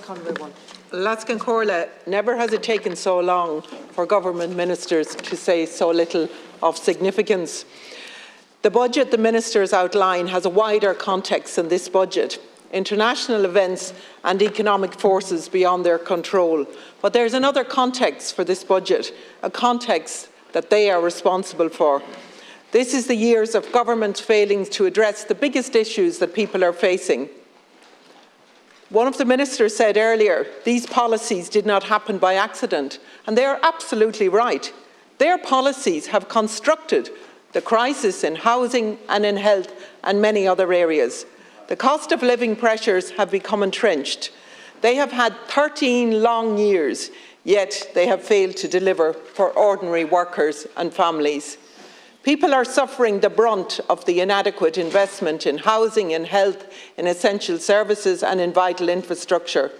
Conway-Walsh. Lascan Corla, never has it taken so long for government ministers to say so little of significance. The budget the ministers outline has a wider context than this budget. International events and economic forces beyond their control. But there's another context for this budget, a context that they are responsible for. This is the years of government failing to address the biggest issues that people are facing. One of the ministers said earlier, these policies did not happen by accident, and they are absolutely right. Their policies have constructed the crisis in housing and in health and many other areas. The cost of living pressures have become entrenched. They have had 13 long years, yet they have failed to deliver for ordinary workers and families. People are suffering the brunt of the inadequate investment in housing, in health, in essential services and in vital infrastructure.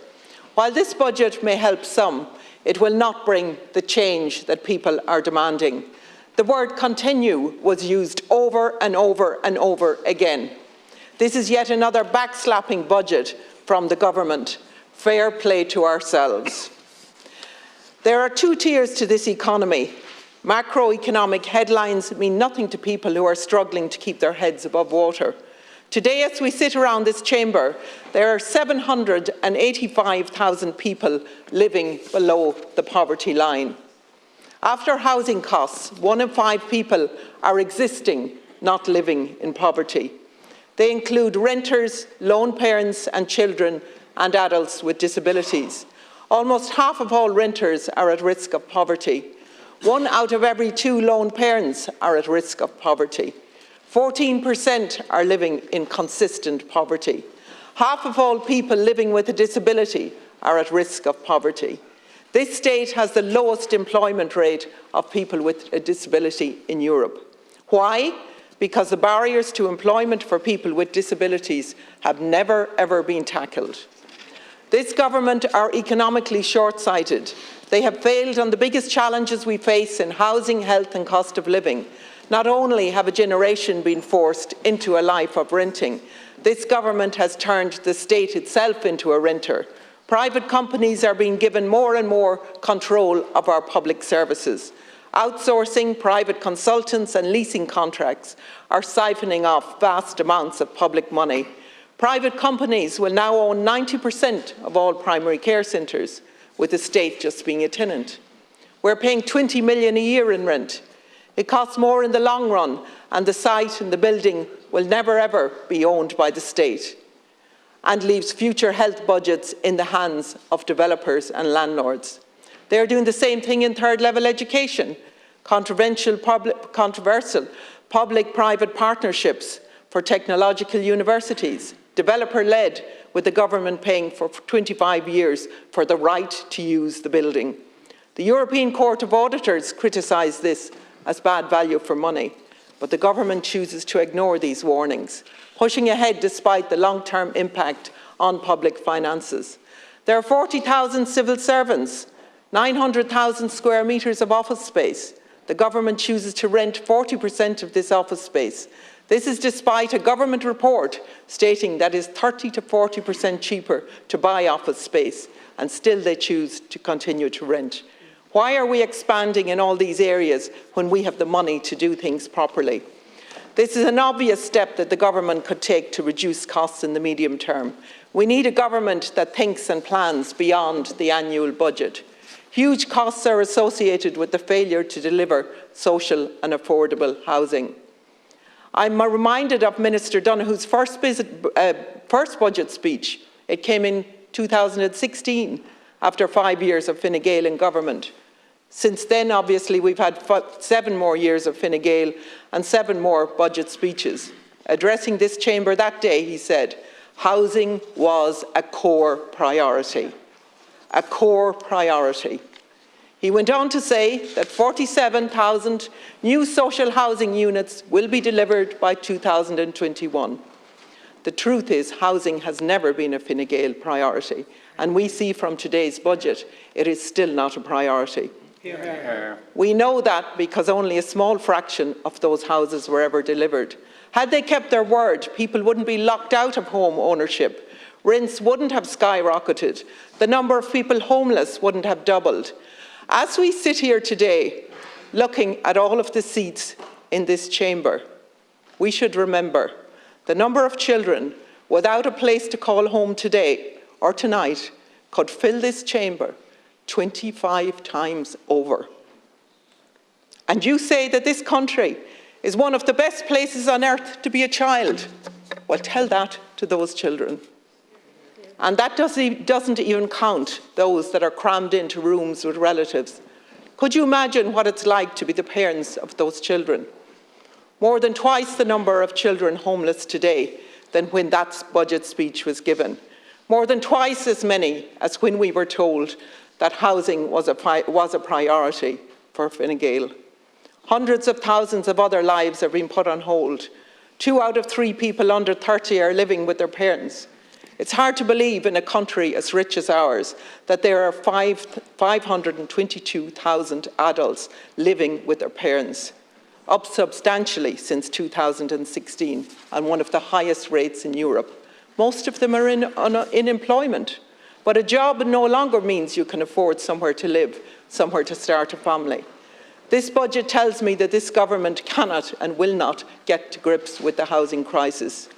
While this budget may help some, it will not bring the change that people are demanding. The word continue was used over and over and over again. This is yet another backslapping budget from the government. Fair play to ourselves. There are two tiers to this economy. Macroeconomic headlines mean nothing to people who are struggling to keep their heads above water. Today, as we sit around this chamber, there are 785,000 people living below the poverty line. After housing costs, 1 in 5 people are existing, not living in poverty. They include renters, lone parents and children and adults with disabilities. Almost half of all renters are at risk of poverty. 1 out of every 2 lone parents are at risk of poverty. 14% are living in consistent poverty. Half of all people living with a disability are at risk of poverty. This state has the lowest employment rate of people with a disability in Europe. Why? Because the barriers to employment for people with disabilities have never, ever been tackled. This government are economically short-sighted. They have failed on the biggest challenges we face in housing, health and cost of living. Not only have a generation been forced into a life of renting, this government has turned the state itself into a renter. Private companies are being given more and more control of our public services. Outsourcing, private consultants and leasing contracts are siphoning off vast amounts of public money. Private companies will now own 90% of all primary care centres, with the state just being a tenant. We're paying 20 million a year in rent. It costs more in the long run, and the site and the building will never ever be owned by the state, and leaves future health budgets in the hands of developers and landlords. They're doing the same thing in third-level education, controversial public-private partnerships for technological universities, developer-led, with the government paying for 25 years for the right to use the building. The European Court of Auditors criticised this as bad value for money, but the government chooses to ignore these warnings, pushing ahead despite the long-term impact on public finances. There are 40,000 civil servants, 900,000 square metres of office space. The government chooses to rent 40% of this office space. This is despite a government report stating that it is 30 to 40% cheaper to buy office space, and still they choose to continue to rent. Why are we expanding in all these areas when we have the money to do things properly? This is an obvious step that the government could take to reduce costs in the medium term. We need a government that thinks and plans beyond the annual budget. Huge costs are associated with the failure to deliver social and affordable housing. I'm reminded of Minister Donoghue's first budget speech. It came in 2016, after 5 years of Fine Gael in government. Since then, obviously, we've had 7 more years of Fine Gael and 7 more budget speeches. Addressing this chamber that day, he said, housing was a core priority. A core priority. He went on to say that 47,000 new social housing units will be delivered by 2021. The truth is, housing has never been a Fine Gael priority, and we see from today's budget it is still not a priority. We know that because only a small fraction of those houses were ever delivered. Had they kept their word, people wouldn't be locked out of home ownership. Rents wouldn't have skyrocketed. The number of people homeless wouldn't have doubled. As we sit here today, looking at all of the seats in this chamber, we should remember the number of children without a place to call home today or tonight could fill this chamber 25 times over. And you say that this country is one of the best places on earth to be a child. Well, tell that to those children. And that doesn't even count those that are crammed into rooms with relatives. Could you imagine what it's like to be the parents of those children? More than twice the number of children homeless today than when that budget speech was given. More than twice as many as when we were told that housing was a priority for Fine Gael. Hundreds of thousands of other lives have been put on hold. 2 out of 3 people under 30 are living with their parents. It's hard to believe in a country as rich as ours that there are 522,000 adults living with their parents, up substantially since 2016 and one of the highest rates in Europe. Most of them are in employment, but a job no longer means you can afford somewhere to live, somewhere to start a family. This budget tells me that this government cannot and will not get to grips with the housing crisis.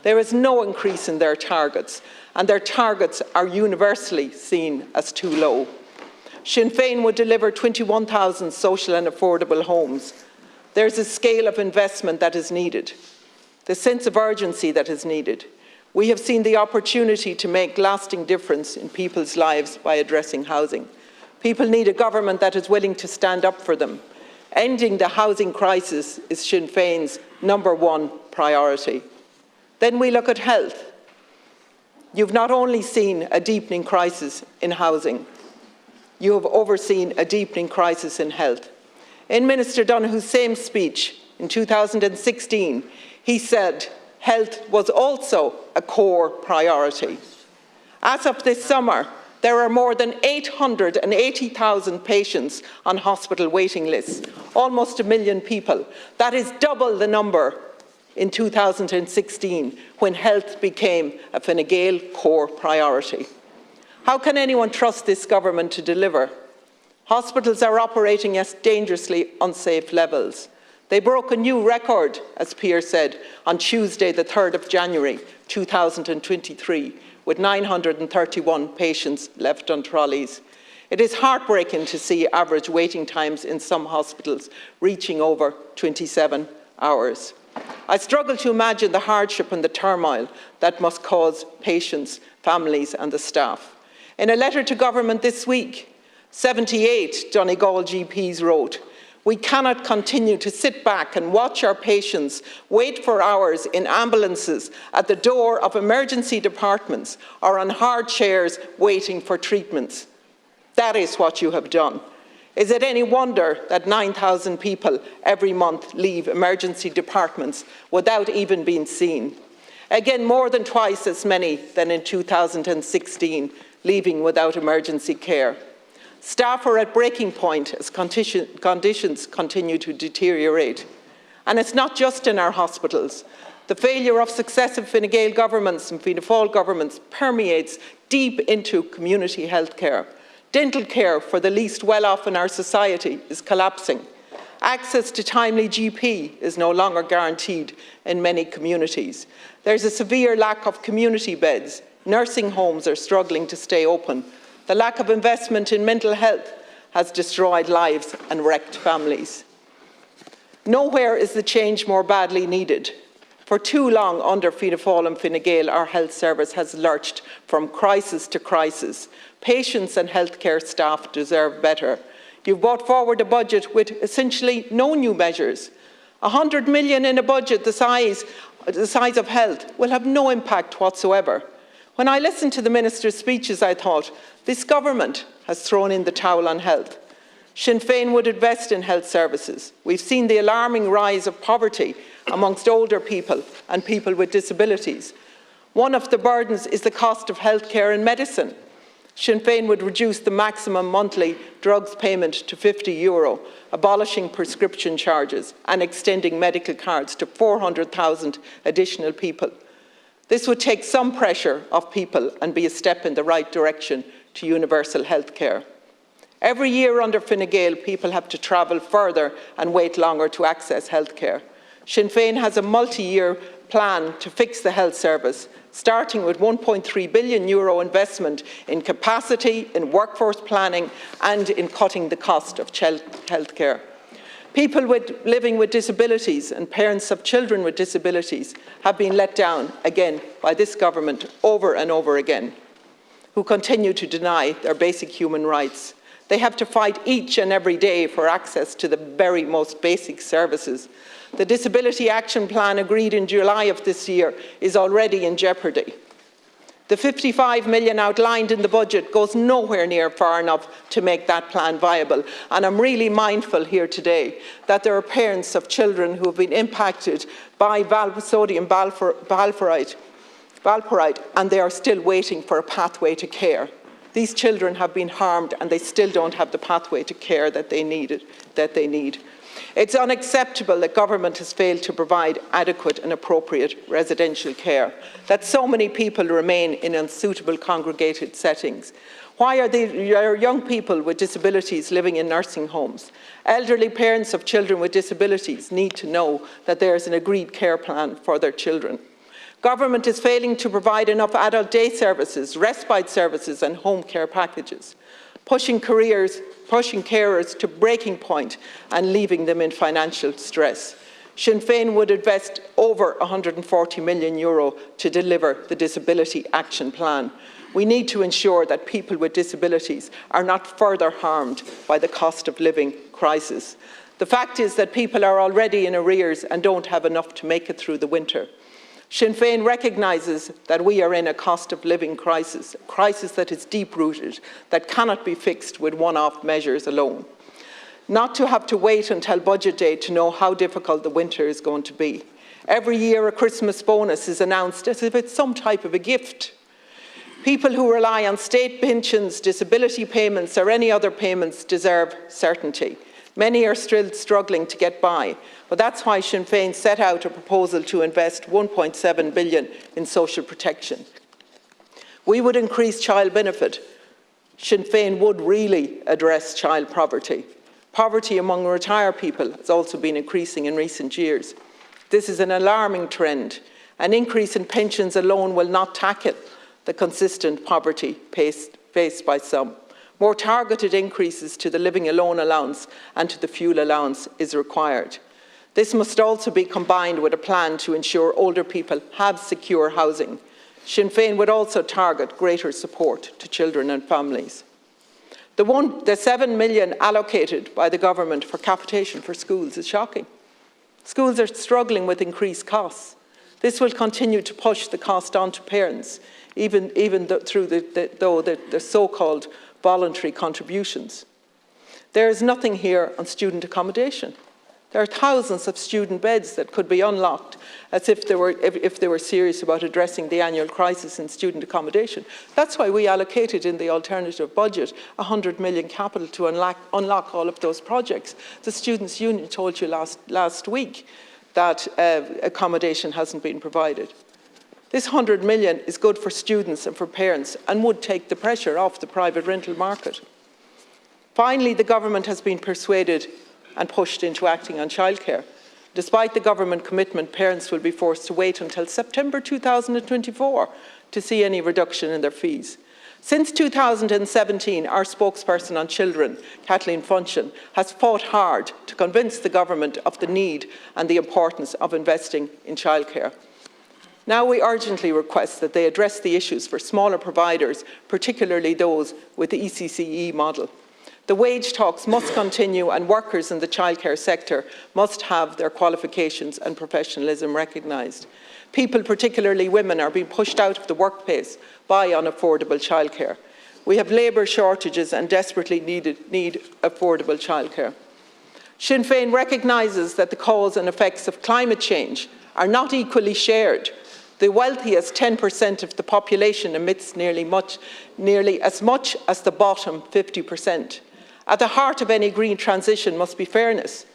There is no increase in their targets, and their targets are universally seen as too low. Sinn Féin would deliver 21,000 social and affordable homes. There's a scale of investment that is needed, the sense of urgency that is needed. We have seen the opportunity to make lasting difference in people's lives by addressing housing. People need a government that is willing to stand up for them. Ending the housing crisis is Sinn Féin's #1 priority. Then we look at health. You've not only seen a deepening crisis in housing, you have overseen a deepening crisis in health. In Minister Donoghue's same speech in 2016, he said health was also a core priority. As of this summer, there are more than 880,000 patients on hospital waiting lists, almost 1 million people. That is double the number in 2016, when health became a Fine Gael core priority. How can anyone trust this government to deliver? Hospitals are operating at dangerously unsafe levels. They broke a new record, as Pierre said, on Tuesday, the 3rd of January 2023, with 931 patients left on trolleys. It is heartbreaking to see average waiting times in some hospitals reaching over 27 hours. I struggle to imagine the hardship and the turmoil that must cause patients, families and the staff. In a letter to government this week, 78 Donegal GPs wrote, "We cannot continue to sit back and watch our patients wait for hours in ambulances at the door of emergency departments or on hard chairs waiting for treatments. That is what you have done. Is it any wonder that 9,000 people every month leave emergency departments without even being seen? Again, more than twice as many than in 2016 leaving without emergency care. Staff are at breaking point as conditions continue to deteriorate. And it's not just in our hospitals. The failure of successive Fine Gael governments and Fianna Fáil governments permeates deep into community health care. Dental care for the least well-off in our society is collapsing. Access to timely GP is no longer guaranteed in many communities. There's a severe lack of community beds. Nursing homes are struggling to stay open. The lack of investment in mental health has destroyed lives and wrecked families. Nowhere is the change more badly needed. For too long under Fianna Fáil and Fine Gael, our health service has lurched from crisis to crisis. Patients and healthcare staff deserve better. You've brought forward a budget with essentially no new measures. 100 million in a budget the size of health will have no impact whatsoever. When I listened to the Minister's speeches, I thought, this government has thrown in the towel on health. Sinn Féin would invest in health services. We've seen the alarming rise of poverty amongst older people and people with disabilities. One of the burdens is the cost of healthcare and medicine. Sinn Féin would reduce the maximum monthly drugs payment to €50, abolishing prescription charges and extending medical cards to 400,000 additional people. This would take some pressure off people and be a step in the right direction to universal health care. Every year under Fine Gael, people have to travel further and wait longer to access health care. Sinn Féin has a multi-year plan to fix the health service, starting with €1.3 billion investment in capacity, in workforce planning and in cutting the cost of health care. People living with disabilities and parents of children with disabilities have been let down again by this government over and over again, who continue to deny their basic human rights. They have to fight each and every day for access to the very most basic services. The Disability Action Plan agreed in July of this year is already in jeopardy. The €55 million outlined in the budget goes nowhere near far enough to make that plan viable. And I'm really mindful here today that there are parents of children who have been impacted by sodium valproate, and they are still waiting for a pathway to care. These children have been harmed and they still don't have the pathway to care that they need. It's unacceptable that government has failed to provide adequate and appropriate residential care, that so many people remain in unsuitable congregated settings. Why are there young people with disabilities living in nursing homes? Elderly parents of children with disabilities need to know that there is an agreed care plan for their children. Government is failing to provide enough adult day services, respite services and home care packages, pushing carers to breaking point and leaving them in financial stress. Sinn Féin would invest over €140 million to deliver the Disability Action Plan. We need to ensure that people with disabilities are not further harmed by the cost of living crisis. The fact is that people are already in arrears and don't have enough to make it through the winter. Sinn Féin recognises that we are in a cost of living crisis, a crisis that is deep-rooted, that cannot be fixed with one-off measures alone. Not to have to wait until budget day to know how difficult the winter is going to be. Every year a Christmas bonus is announced as if it's some type of a gift. People who rely on state pensions, disability payments or any other payments deserve certainty. Many are still struggling to get by, but that's why Sinn Féin set out a proposal to invest €1.7 billion in social protection. We would increase child benefit. Sinn Féin would really address child poverty. Poverty among retired people has also been increasing in recent years. This is an alarming trend. An increase in pensions alone will not tackle the consistent poverty faced by some. More targeted increases to the living alone allowance and to the fuel allowance is required. This must also be combined with a plan to ensure older people have secure housing. Sinn Féin would also target greater support to children and families. The €7 million allocated by the government for capitation for schools is shocking. Schools are struggling with increased costs. This will continue to push the cost onto parents, even through the so-called voluntary contributions. There is nothing here on student accommodation. There are thousands of student beds that could be unlocked as if they were serious about addressing the annual crisis in student accommodation. That's why we allocated in the alternative budget €100 million capital to unlock all of those projects. The Students' Union told you last week that accommodation hasn't been provided. This €100 million is good for students and for parents and would take the pressure off the private rental market. Finally, the government has been persuaded and pushed into acting on childcare. Despite the government commitment, parents will be forced to wait until September 2024 to see any reduction in their fees. Since 2017, our spokesperson on children, Kathleen Funchion, has fought hard to convince the government of the need and the importance of investing in childcare. Now we urgently request that they address the issues for smaller providers, particularly those with the ECCE model. The wage talks must continue and workers in the childcare sector must have their qualifications and professionalism recognised. People, particularly women, are being pushed out of the workplace by unaffordable childcare. We have labour shortages and desperately need affordable childcare. Sinn Féin recognises that the cause and effects of climate change are not equally shared. The wealthiest 10% of the population emits nearly as much as the bottom 50%. At the heart of any green transition must be fairness.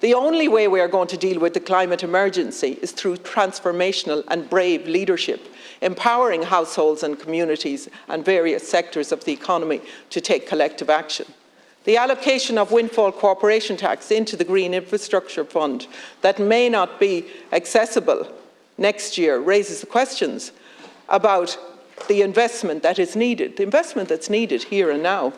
The only way we are going to deal with the climate emergency is through transformational and brave leadership, empowering households and communities and various sectors of the economy to take collective action. The allocation of windfall corporation tax into the Green Infrastructure Fund that may not be accessible next year raises the questions about the investment that is needed, the investment that's needed here and now.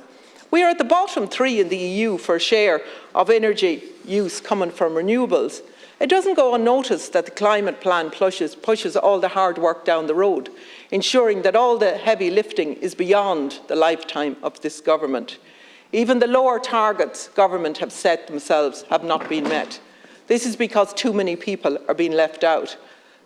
We are at the bottom 3 in the EU for share of energy use coming from renewables. It doesn't go unnoticed that the climate plan pushes all the hard work down the road, ensuring that all the heavy lifting is beyond the lifetime of this government. Even the lower targets government have set themselves have not been met. This is because too many people are being left out.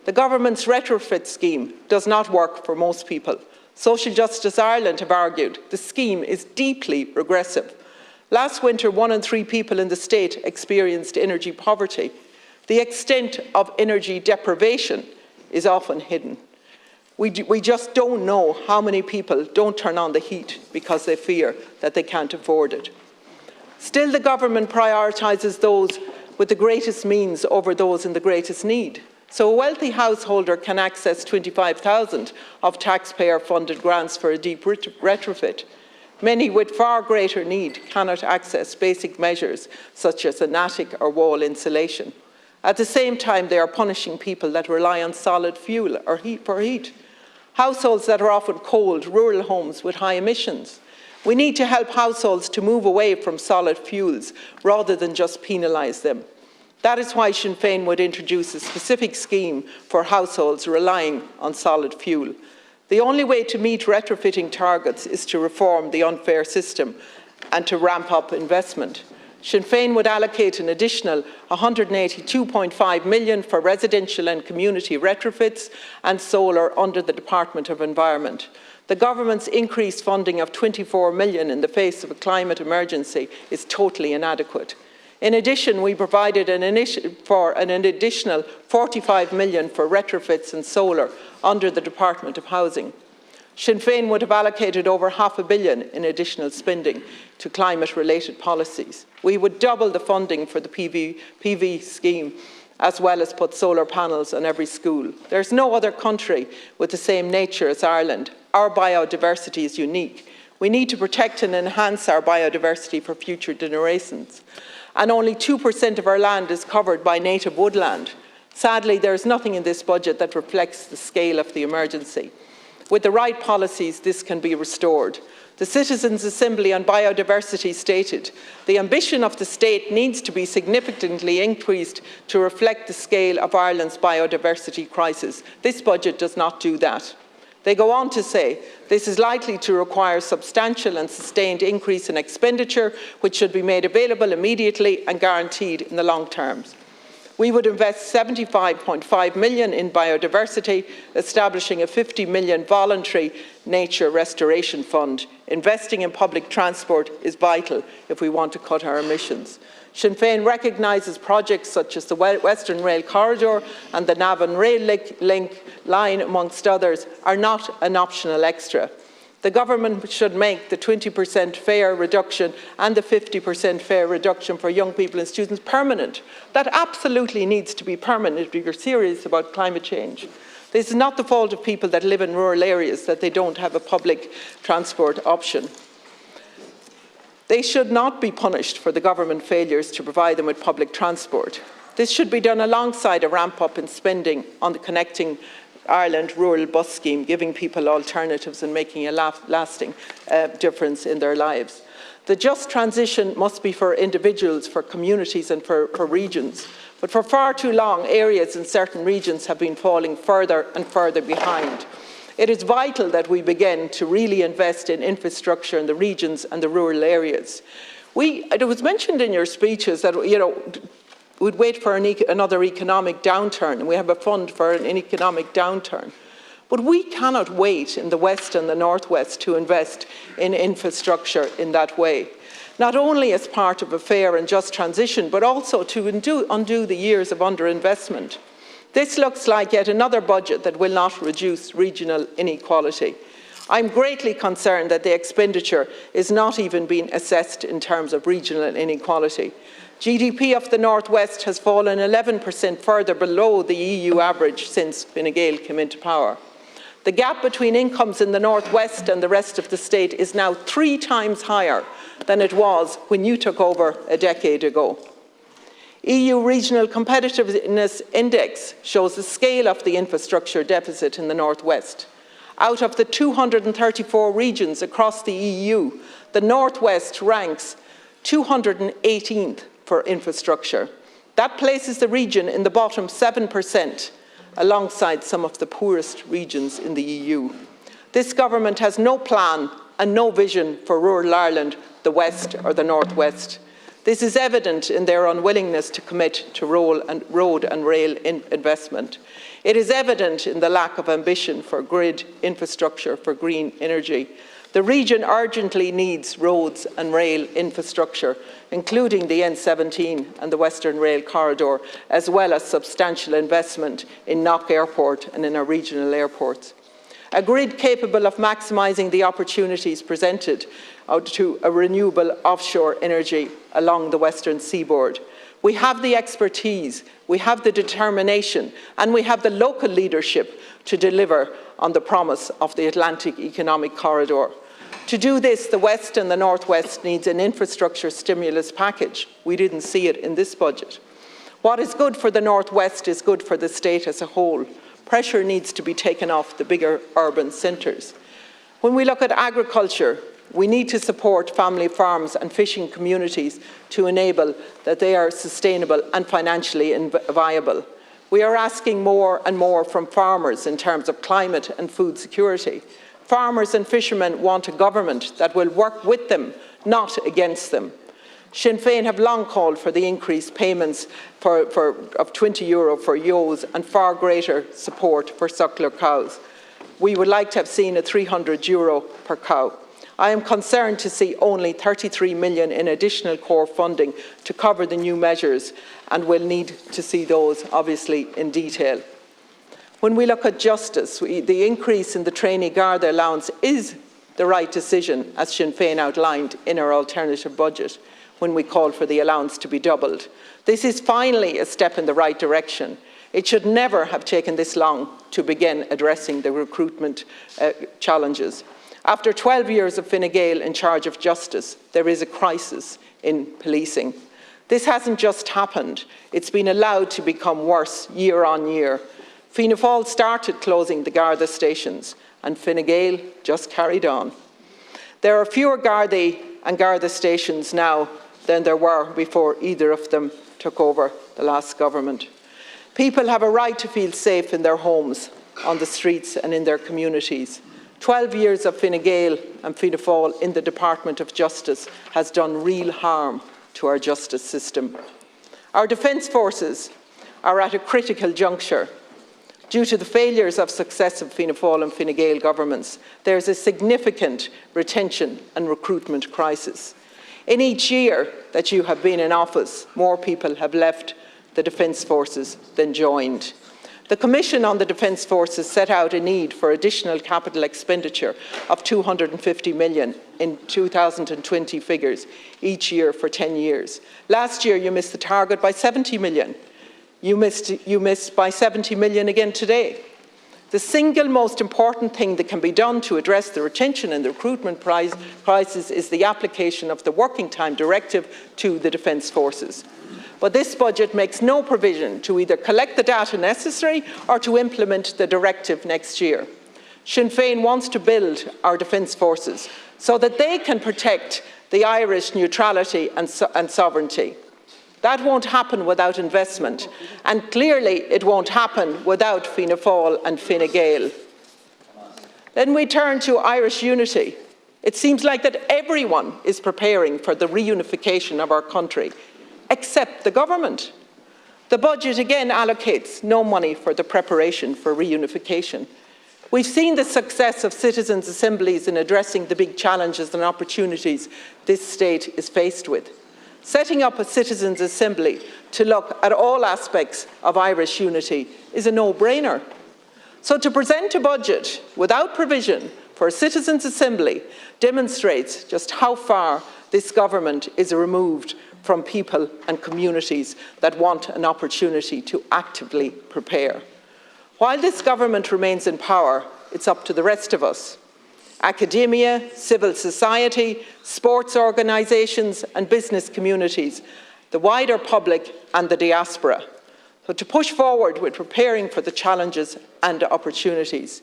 The government's retrofit scheme does not work for most people. Social Justice Ireland have argued the scheme is deeply regressive. Last winter, 1 in 3 people in the state experienced energy poverty. The extent of energy deprivation is often hidden. We just don't know how many people don't turn on the heat because they fear that they can't afford it. Still, the government prioritises those with the greatest means over those in the greatest need. So a wealthy householder can access 25,000 of taxpayer-funded grants for a deep retrofit. Many with far greater need cannot access basic measures such as an attic or wall insulation. At the same time, they are punishing people that rely on solid fuel or heat for heat. Households that are often cold, rural homes with high emissions. We need to help households to move away from solid fuels rather than just penalise them. That is why Sinn Féin would introduce a specific scheme for households relying on solid fuel. The only way to meet retrofitting targets is to reform the unfair system and to ramp up investment. Sinn Féin would allocate an additional €182.5 million for residential and community retrofits and solar under the Department of Environment. The government's increased funding of €24 million in the face of a climate emergency is totally inadequate. In addition, we provided an additional €45 million for retrofits and solar under the Department of Housing. Sinn Féin would have allocated over €500 million in additional spending to climate-related policies. We would double the funding for the PV scheme, as well as put solar panels on every school. There's no other country with the same nature as Ireland. Our biodiversity is unique. We need to protect and enhance our biodiversity for future generations. And only 2% of our land is covered by native woodland. Sadly, there is nothing in this budget that reflects the scale of the emergency. With the right policies, this can be restored. The Citizens' Assembly on Biodiversity stated, the ambition of the state needs to be significantly increased to reflect the scale of Ireland's biodiversity crisis. This budget does not do that. They go on to say, this is likely to require substantial and sustained increase in expenditure, which should be made available immediately and guaranteed in the long term. We would invest €75.5 million in biodiversity, establishing a €50 million voluntary nature restoration fund. Investing in public transport is vital if we want to cut our emissions. Sinn Féin recognises projects such as the Western Rail Corridor and the Navan Rail Link line, amongst others, are not an optional extra. The government should make the 20% fare reduction and the 50% fare reduction for young people and students permanent. That absolutely needs to be permanent if you're serious about climate change. This is not the fault of people that live in rural areas that they don't have a public transport option. They should not be punished for the government failures to provide them with public transport. This should be done alongside a ramp up in spending on the Connecting Ireland rural bus scheme, giving people alternatives and making a lasting difference in their lives. The just transition must be for individuals, for communities and for regions. But for far too long, areas in certain regions have been falling further and further behind. It is vital that we begin to really invest in infrastructure in the regions and the rural areas. It was mentioned in your speeches that, we'd wait for another economic downturn, and we have a fund for an economic downturn. But we cannot wait in the West and the Northwest to invest in infrastructure in that way, not only as part of a fair and just transition, but also to undo the years of underinvestment. This looks like yet another budget that will not reduce regional inequality. I'm greatly concerned that the expenditure is not even being assessed in terms of regional inequality. GDP of the North West has fallen 11% further below the EU average since Fine Gael came into power. The gap between incomes in the North West and the rest of the state is now 3 times higher than it was when you took over a decade ago. EU Regional Competitiveness Index shows the scale of the infrastructure deficit in the North West. Out of the 234 regions across the EU, the North West ranks 218th for infrastructure. That places the region in the bottom 7%, alongside some of the poorest regions in the EU. This government has no plan and no vision for rural Ireland, the West or the North West. This is evident in their unwillingness to commit to road and rail investment. It is evident in the lack of ambition for grid infrastructure for green energy. The region urgently needs roads and rail infrastructure, including the N17 and the Western Rail Corridor, as well as substantial investment in Knock Airport and in our regional airports. A grid capable of maximising the opportunities presented to a renewable offshore energy along the western seaboard. We have the expertise, we have the determination, and we have the local leadership to deliver on the promise of the Atlantic Economic Corridor. To do this, the West and the North West needs an infrastructure stimulus package. We didn't see it in this budget. What is good for the North West is good for the state as a whole. Pressure needs to be taken off the bigger urban centres. When we look at agriculture, we need to support family farms and fishing communities to enable that they are sustainable and financially viable. We are asking more and more from farmers in terms of climate and food security. Farmers and fishermen want a government that will work with them, not against them. Sinn Féin have long called for the increased payments of €20 for ewes and far greater support for suckler cows. We would like to have seen a €300 per cow. I am concerned to see only 33 million in additional core funding to cover the new measures, and will need to see those obviously in detail. When we look at justice, the increase in the trainee Garda allowance is the right decision, as Sinn Féin outlined in our alternative budget when we called for the allowance to be doubled. This is finally a step in the right direction. It should never have taken this long to begin addressing the recruitment challenges. After 12 years of Fine Gael in charge of justice, there is a crisis in policing. This hasn't just happened, it's been allowed to become worse year on year. Fianna Fáil started closing the Garda stations, and Fine Gael just carried on. There are fewer Gardaí and Garda stations now than there were before either of them took over the last government. People have a right to feel safe in their homes, on the streets and in their communities. 12 years of Fine Gael and Fianna Fáil in the Department of Justice has done real harm to our justice system. Our defence forces are at a critical juncture. Due to the failures of successive Fianna Fáil and Fine Gael governments, there is a significant retention and recruitment crisis. In each year that you have been in office, more people have left the Defence Forces than joined. The Commission on the Defence Forces set out a need for additional capital expenditure of 250 million in 2020 figures each year for 10 years. Last year you missed the target by 70 million. You missed by 70 million again today. The single most important thing that can be done to address the retention and the recruitment crisis is the application of the Working Time Directive to the Defence Forces. But this budget makes no provision to either collect the data necessary or to implement the directive next year. Sinn Féin wants to build our defence forces so that they can protect the Irish neutrality and sovereignty. That won't happen without investment, and clearly it won't happen without Fianna Fáil and Fine Gael. Then we turn to Irish unity. It seems like that everyone is preparing for the reunification of our country, except the government. The budget again allocates no money for the preparation for reunification. We've seen the success of citizens' assemblies in addressing the big challenges and opportunities this state is faced with. Setting up a citizens' assembly to look at all aspects of Irish unity is a no-brainer. So to present a budget without provision for a citizens' assembly demonstrates just how far this government is removed from people and communities that want an opportunity to actively prepare. While this government remains in power, it's up to the rest of us. Academia, civil society, sports organisations and business communities, the wider public and the diaspora. So to push forward with preparing for the challenges and opportunities,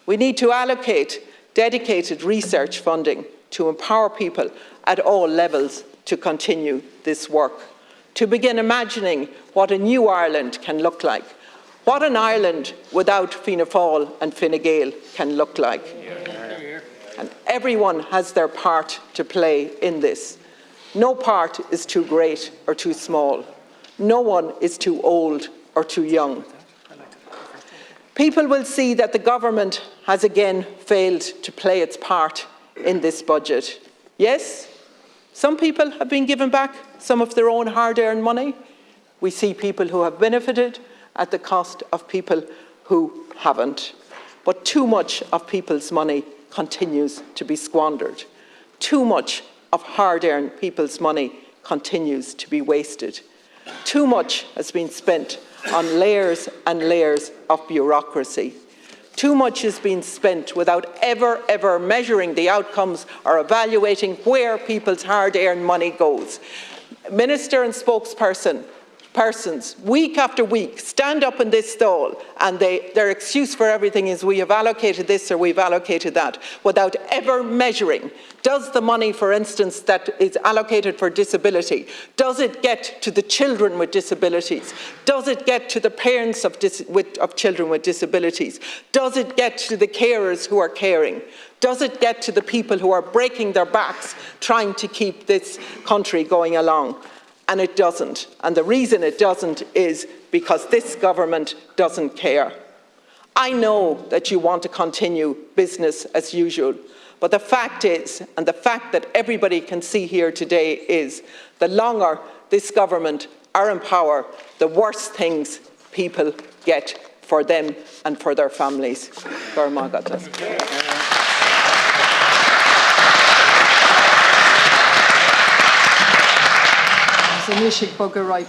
we need to allocate dedicated research funding to empower people at all levels to continue this work, to begin imagining what a new Ireland can look like, what an Ireland without Fianna Fáil and Fine Gael can look like. And everyone has their part to play in this. No part is too great or too small. No one is too old or too young. People will see that the government has again failed to play its part in this budget. Yes, some people have been given back some of their own hard-earned money. We see people who have benefited at the cost of people who haven't. But too much of people's money continues to be squandered. Too much of hard-earned people's money continues to be wasted. Too much has been spent on layers and layers of bureaucracy. Too much has been spent without ever measuring the outcomes or evaluating where people's hard-earned money goes. Minister and spokespersons, week after week, stand up in this stall and their excuse for everything is we have allocated this or we've allocated that, without ever measuring. Does the money, for instance, that is allocated for disability, does it get to the children with disabilities? Does it get to the parents of children with disabilities? Does it get to the carers who are caring? Does it get to the people who are breaking their backs trying to keep this country going along? And it doesn't. And the reason it doesn't is because this government doesn't care. I know that you want to continue business as usual, but the fact is, and the fact that everybody can see here today is, the longer this government are in power, the worse things people get for them and for their families. As a Nishik Bugger, I